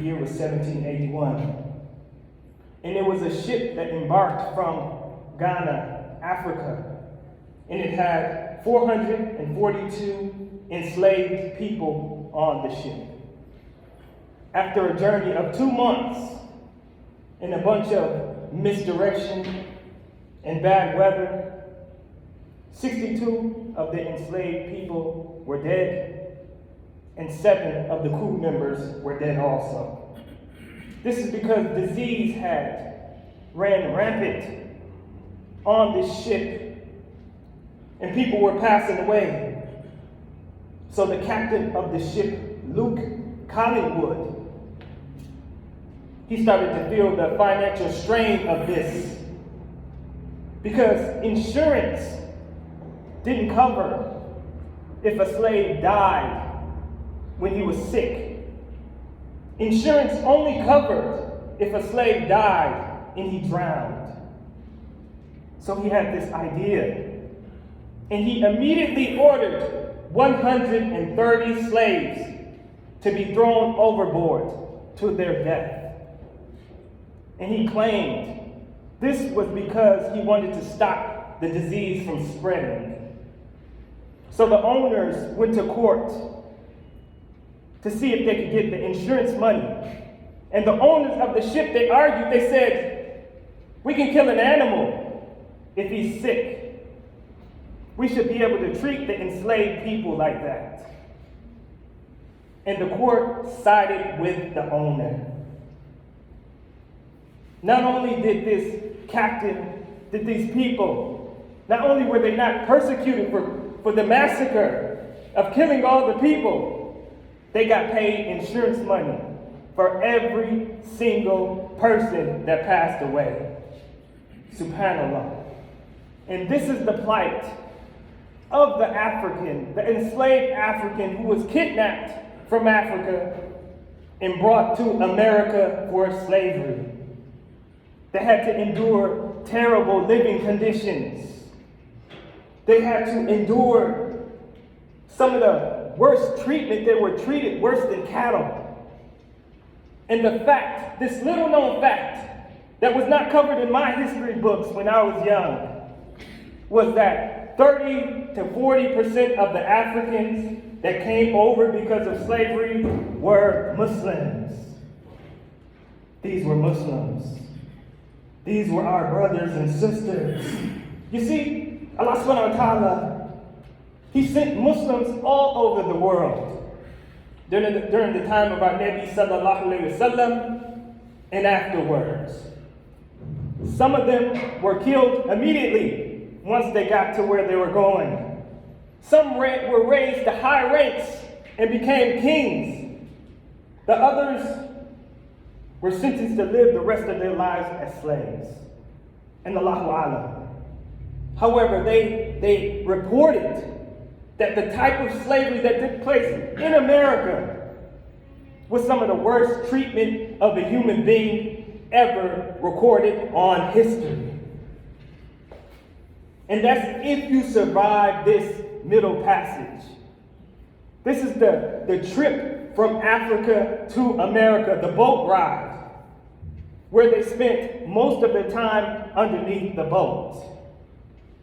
year was 1781. And it was a ship that embarked from Ghana, Africa. And it had 442 enslaved people on the ship. After a journey of 2 months and a bunch of misdirection and bad weather, 62 of the enslaved people were dead, and 7 of the crew members were dead also. This is because disease had ran rampant on this ship, and people were passing away. So the captain of the ship, Luke Collingwood, he started to feel the financial strain of this, because insurance didn't cover if a slave died when he was sick. Insurance only covered if a slave died and he drowned. So he had this idea, and he immediately ordered 130 slaves to be thrown overboard to their death. And he claimed this was because he wanted to stop the disease from spreading. So the owners went to court to see if they could get the insurance money. And the owners of the ship, they argued, they said, we can kill an animal if he's sick. We should be able to treat the enslaved people like that. And the court sided with the owner. Not only did this captain, did these people, not only were they not persecuted for the massacre of killing all the people, they got paid insurance money for every single person that passed away. Subhanallah. And this is the plight of the African, the enslaved African who was kidnapped from Africa and brought to America for slavery. They had to endure terrible living conditions. They had to endure some of the worst treatment. They were treated worse than cattle. And the fact, this little known fact, that was not covered in my history books when I was young, was that 30 to 40% of the Africans that came over because of slavery were Muslims. These were Muslims. These were our brothers and sisters. You see, Allah subhanahu wa ta'ala, He sent Muslims all over the world during the time of our Nabi sallallahu alayhi wa sallam and afterwards. Some of them were killed immediately once they got to where they were going. Some were raised to high ranks and became kings. The others were sentenced to live the rest of their lives as slaves. And Allahu Alam. However, they reported that the type of slavery that took place in America was some of the worst treatment of a human being ever recorded on history. And that's if you survive this middle passage. This is the trip from Africa to America, the boat ride, where they spent most of their time underneath the boat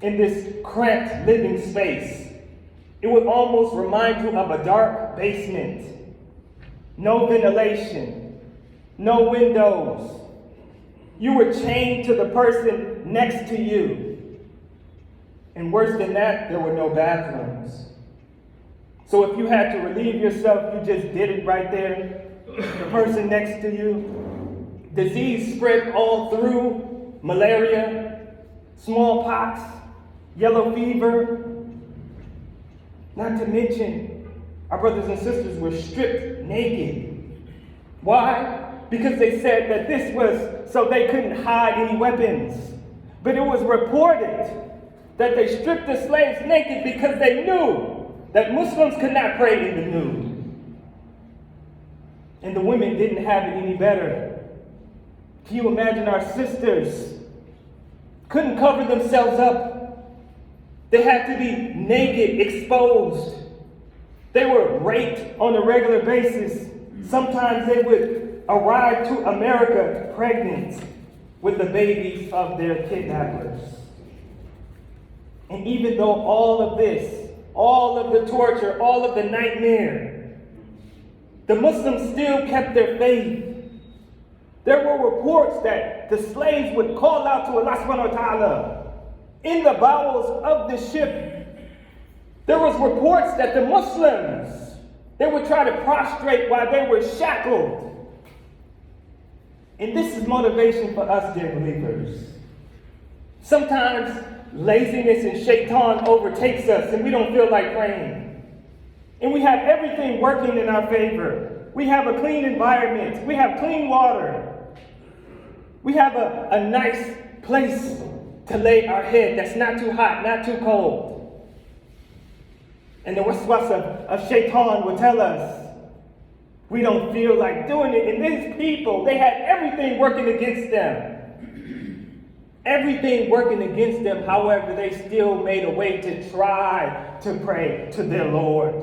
in this cramped living space. It would almost remind you of a dark basement. No ventilation, no windows. You were chained to the person next to you. And worse than that, there were no bathrooms. So if you had to relieve yourself, you just did it right there. The person next to you. Disease spread all through: malaria, smallpox, yellow fever. Not to mention, our brothers and sisters were stripped naked. Why? Because they said that this was so they couldn't hide any weapons. But it was reported that they stripped the slaves naked because they knew that Muslims could not pray in the nude. And the women didn't have it any better. Can you imagine our sisters couldn't cover themselves up? They had to be naked, exposed. They were raped on a regular basis. Sometimes they would arrived to America pregnant with the babies of their kidnappers. And even though all of this, all of the torture, all of the nightmare, the Muslims still kept their faith. There were reports that the slaves would call out to Allah subhanahu wa ta'ala in the bowels of the ship. There was reports that the Muslims, they would try to prostrate while they were shackled. And this is motivation for us, dear believers. Sometimes laziness and shaitan overtakes us and we don't feel like praying. And we have everything working in our favor. We have a clean environment. We have clean water. We have a nice place to lay our head that's not too hot, not too cold. And the waswasa of shaitan will tell us we don't feel like doing it. And these people, they had everything working against them. Everything working against them. However, they still made a way to try to pray to their Lord.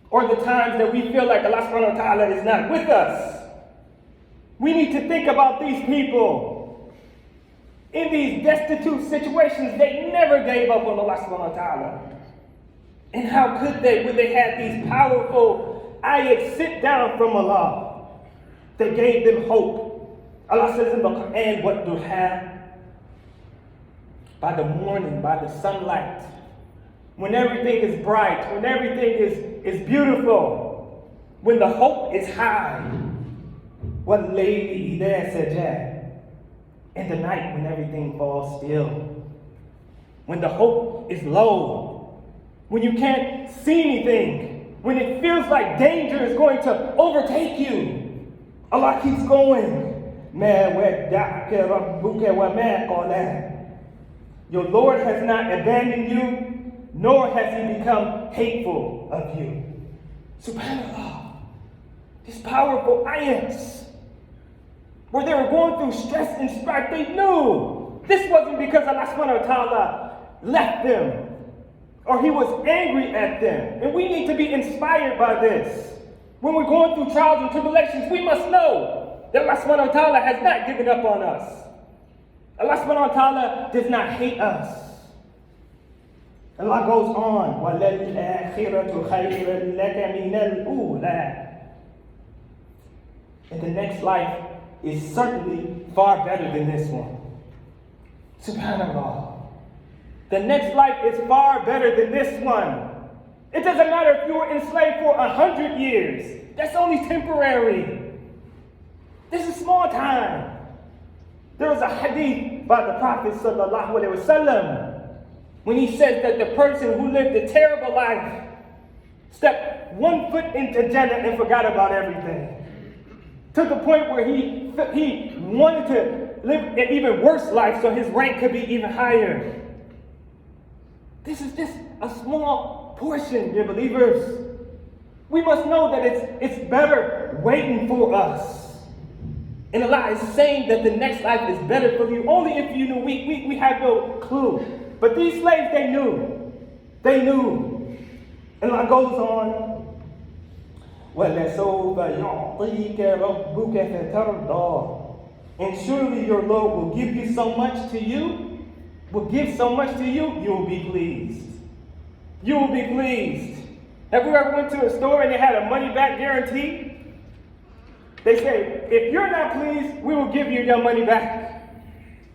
Or the times that we feel like Allah subhanahu wa ta'ala is not with us. We need to think about these people. In these destitute situations, they never gave up on Allah subhanahu wa ta'ala. And how could they when they had these powerful ayats sit down from Allah? They gave them hope. Allah says in the Quran, what do have? By the morning, by the sunlight, when everything is bright, when everything is beautiful, when the hope is high, وَاللَّيْلِ إِذَا سَجَى, in the night when everything falls still, when the hope is low, when you can't see anything, when it feels like danger is going to overtake you, Allah keeps going. مَا وَدَّعْكَ رَبُّكَ وَمَا قَلَى. Your Lord has not abandoned you, nor has he become hateful of you. Subhanallah. These powerful ayats, where they were going through stress and strife, they knew this wasn't because Allah subhanahu wa ta'ala left them or he was angry at them. And we need to be inspired by this. When we're going through trials and tribulations, we must know that Allah subhanahu wa ta'ala has not given up on us. Allah subhanahu wa ta'ala does not hate us. Allah goes on, وَلَلْآخِرَةُ خَيْرٌ لَكَ مِنَ الْأُولَى. And the next life is certainly far better than this one. Subhanallah. The next life is far better than this one. It doesn't matter if you were enslaved for 100 years. That's only temporary. This is small time. There was a hadith by the Prophet sallallahu alaihi wasallam when he says that the person who lived a terrible life stepped 1 foot into Jannah and forgot about everything. To the point where he wanted to live an even worse life so his rank could be even higher. This is just a small portion, dear believers. We must know that it's better waiting for us. And Allah is saying that the next life is better for you. Only if you knew. We have no clue. But these slaves, they knew. They knew. And Allah goes on. وَلَسَوْفَ يُعْطِيكَ رَبُّكَ فَتَرْضَى. And surely your Lord will give you so much to you. Will give so much to you, you will be pleased. You will be pleased. Have you ever went to a store and they had a money back guarantee? They say, if you're not pleased, we will give you your money back.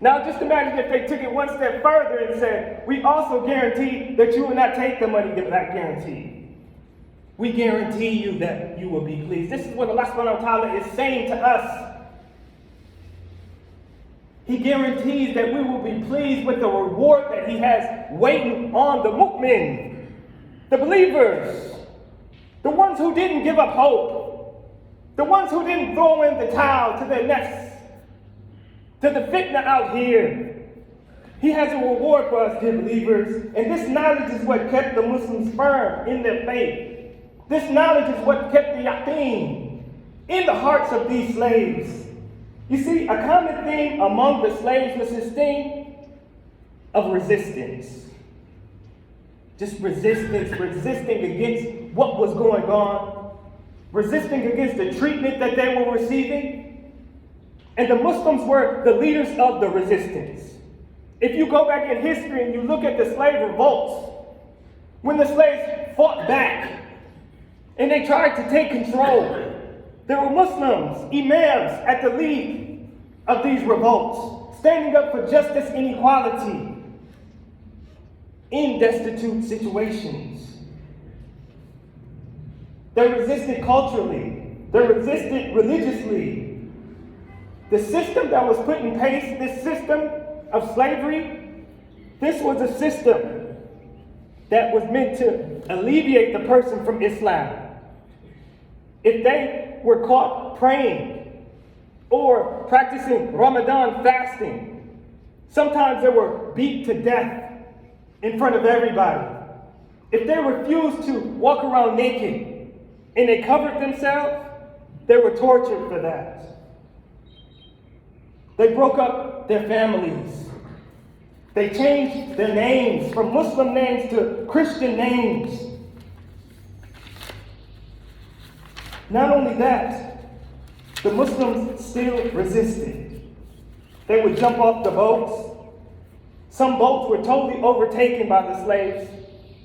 Now just imagine if they took it one step further and said, we also guarantee that you will not take the money back guarantee. We guarantee you that you will be pleased. This is what Allah subhanahu wa ta'ala is saying to us. He guarantees that we will be pleased with the reward that he has waiting on the mu'min, the believers, the ones who didn't give up hope, the ones who didn't throw in the towel to their nests, to the fitna out here. He has a reward for us, dear believers, and this knowledge is what kept the Muslims firm in their faith. This knowledge is what kept the yaqeen in the hearts of these slaves. You see, a common theme among the slaves was this thing of resistance. Just resistance, resisting against what was going on. resisting against the treatment that they were receiving. And the Muslims were the leaders of the resistance. If you go back in history and you look at the slave revolts, when the slaves fought back and they tried to take control, there were Muslims, imams at the lead of these revolts, standing up for justice and equality in destitute situations. They resisted culturally. They resisted religiously. The system that was put in place, this system of slavery, this was a system that was meant to alleviate the person from Islam. If they were caught praying or practicing Ramadan fasting, sometimes they were beat to death in front of everybody. If they refused to walk around naked and they covered themselves, they were tortured for that. They broke up their families. They changed their names from Muslim names to Christian names. Not only that, the Muslims still resisted. They would jump off the boats. Some boats were totally overtaken by the slaves,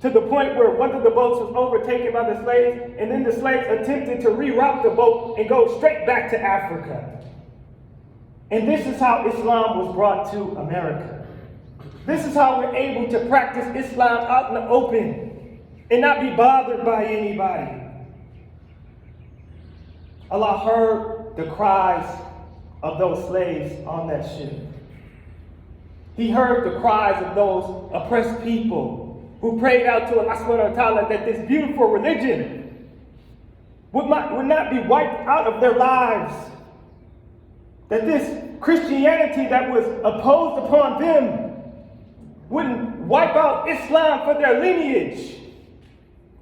to the point where one of the boats was overtaken by the slaves, and then the slaves attempted to reroute the boat and go straight back to Africa. And this is how Islam was brought to America. This is how we're able to practice Islam out in the open and not be bothered by anybody. Allah heard the cries of those slaves on that ship. He heard the cries of those oppressed people who prayed out to Allah subhanahu wa ta'ala that this beautiful religion would not be wiped out of their lives. That this Christianity that was opposed upon them wouldn't wipe out Islam for their lineage.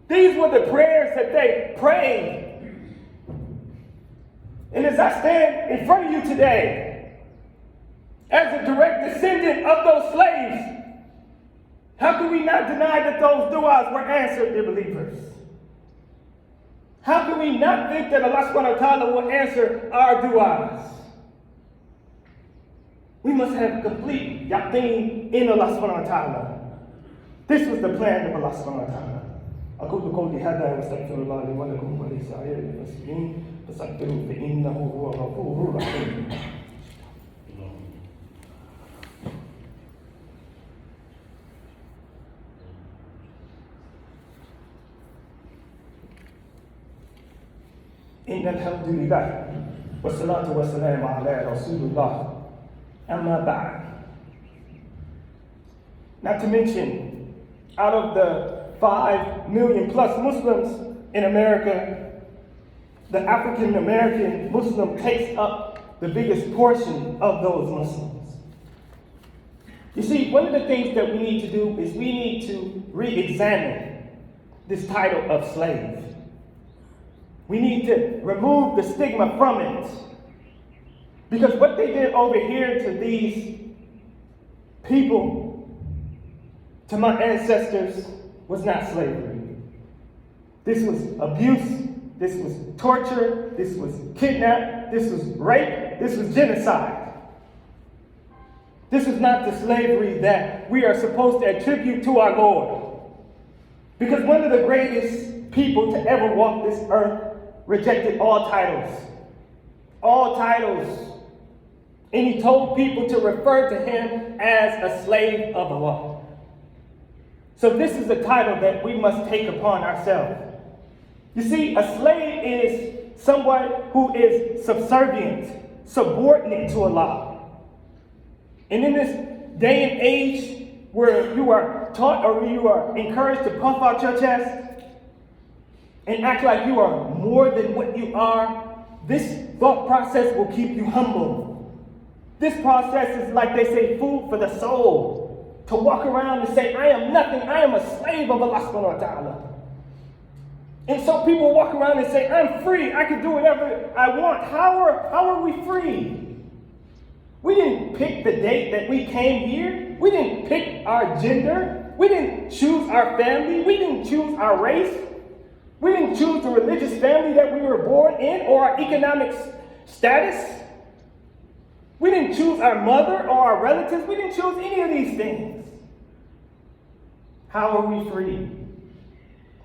These were the prayers that they prayed. And as I stand in front of you today, as a direct descendant of those slaves, how can we not deny that those du'as were answered, dear believers? How can we not think that Allah subhanahu wa ta'ala will answer our du'as? We must have complete yaqeen in Allah subhanahu wa ta'ala. This was the plan of Allah subhanahu wa ta'ala. أقول قولي هذا واستغفر الله لي ولكم ولسائر المسلمين فاستغفروه فإنه هو الغفور الرحيم. إن الحمد لله والصلاة والسلام على رسول الله. Amma ba'd. Not to mention, out of the 5 million plus Muslims in America, the African American Muslim takes up the biggest portion of those Muslims. You see, one of the things that we need to do is we need to re-examine this title of slave. We need to remove the stigma from it. Because what they did over here to these people, to my ancestors, was not slavery. This was abuse, this was torture, this was kidnap, this was rape, this was genocide. This is not the slavery that we are supposed to attribute to our Lord. Because one of the greatest people to ever walk this earth rejected all titles. All titles. And he told people to refer to him as a slave of Allah. So this is the title that we must take upon ourselves. You see, a slave is someone who is subservient, subordinate to Allah. And in this day and age where you are taught or you are encouraged to puff out your chest and act like you are more than what you are, this thought process will keep you humble. This process is, like they say, food for the soul. To walk around and say, I am nothing, I am a slave of Allah subhanahu wa ta'ala. And so people walk around and say, I'm free, I can do whatever I want. How are we free? We didn't pick the date that we came here. We didn't pick our gender. We didn't choose our family. We didn't choose our race. We didn't choose the religious family that we were born in or our economic status. We didn't choose our mother or our relatives. We didn't choose any of these things. How are we free?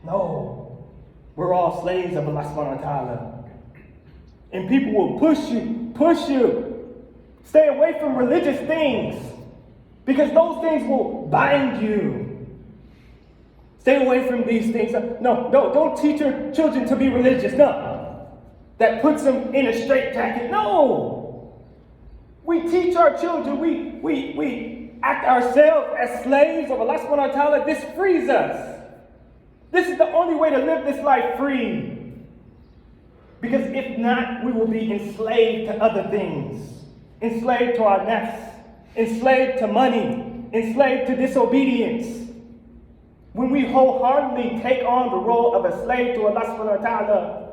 No. We're all slaves of Allah subhanahu wa ta'ala. And people will push you. Stay away from religious things because those things will bind you. Stay away from these things. No, don't teach your children to be religious. No. That puts them in a straitjacket. No. We teach our children, we act ourselves as slaves of Allah subhanahu wa ta'ala. This frees us. This is the only way to live this life free. Because if not, we will be enslaved to other things. Enslaved to our nafs. Enslaved to money. Enslaved to disobedience. When we wholeheartedly take on the role of a slave to Allah subhanahu wa ta'ala,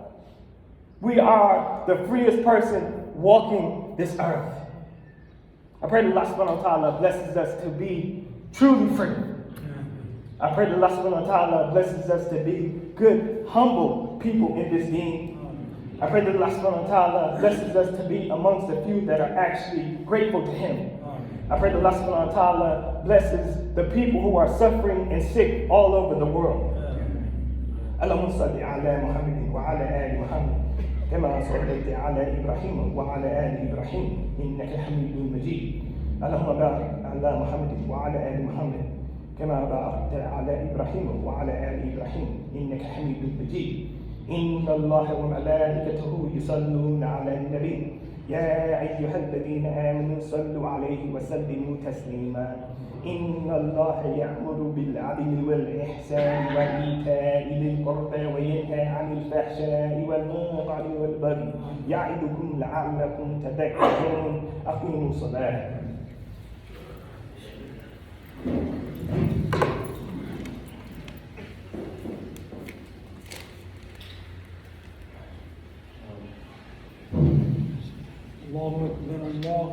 we are the freest person walking this earth. I pray that Allah subhanahu wa ta'ala blesses us to be truly free. I pray that Allah subhanahu wa ta'ala blesses us to be good, humble people in this deen. I pray that Allah subhanahu wa ta'ala blesses us to be amongst the few that are actually grateful to Him. I pray that Allah subhanahu wa ta'ala blesses the people who are suffering and sick all over the world. Allahumma salli ala Muhammadin wa ala ali Muhammad كما صليت على إبراهيم وعلى آل إبراهيم إنك حميد مجيد. اللهم بارك على محمد وعلى آل محمد كما باركت على إبراهيم وعلى آل إبراهيم إنك حميد مجيد. إن الله وملائكته يصلون على النبي يا أيها الذين آمنوا صلوا عليه وسلموا تسليما. إن الله يأمر بالعدل والإحسان وإيتاء ذي القربى وينهى عن الفحشاء والمنكر والبغي يعظكم لعلكم تذكرون. أقيموا الصلاة. الله أكبر الله